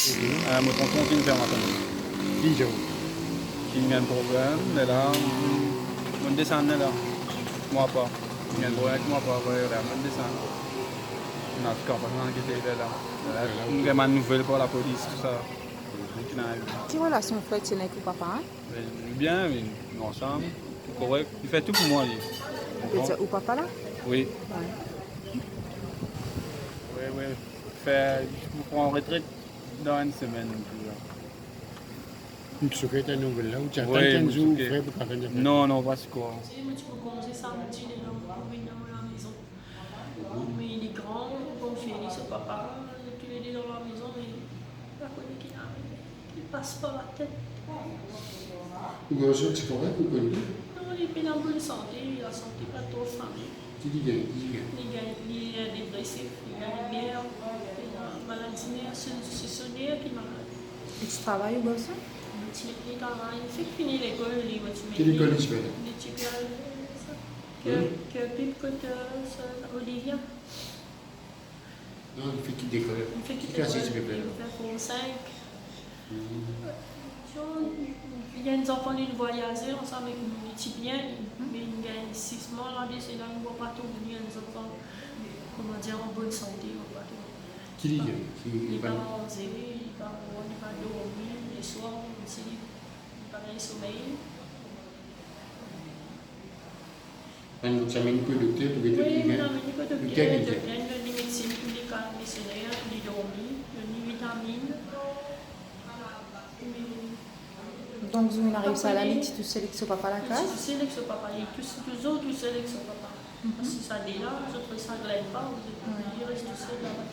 Mon tonton qui me fait maintenant. Dis-donc. Qui a un problème, mais là, on descend là. Moi pas. Il y a un problème avec moi pas, là, on descend. On a tout cas qui était là. On a une nouvelle pour la police, tout ça. Quelle relation vous faites avec votre papa? Bien, nous ensemble, correct. Il fait tout pour moi, lui. Vous êtes au papa là? Oui. Ouais. Oui. Je prends en retraite dans une semaine. Tu souhaites une nouvelle là où tu as Oui, tant de jours, je frère, pour faire une non, parce que quoi. Tu peux commencer samedi, les gens vont venir dans la maison. Mais il est grand, comme Félix, son papa, tu l'aides dans la maison, mais il ne connaît qu'il arrive. Il passe pas la tête. Bonjour, tu pourrais vous connaître? Non, il est en bonne santé, il a santé pas trop famille. Tu dis bien, dis bien. Il est dépressif, il a une bière, il a une maladie, c'est son nez qui est malade. Et tu travailles au Boston? Il travaille, il fait finir l'école, il va se mettre. Quelle école tu fais là? Que Pipe côté Olivia. Non, il fait qui d'école? Il fait Qui classe tu fais là? Il fait pour 5. Il y a des enfants qui voyager ensemble avec les petits biens, mais il y a 6 mois là, c'est là où on ne voit pas tout venir, les enfants, comment dire, en bonne santé, on voit pas tout. Qui dit? Il va manger, il va dormir, les soirs aussi, il va aller sommeil. Tu amènes que le docteur pour que tu Oui, aies on amène que de bien, de médecine, tous les cas missionnaires, il dormit, il vitamines. Donc vous arrivez à la nuit, tu sais que ce papa la classe? Tu sais que ce papa, tous autres, tu sais que ce papa. Parce que ça dit là, les autres, ça ne l'aide pas, il reste tout seul là-bas.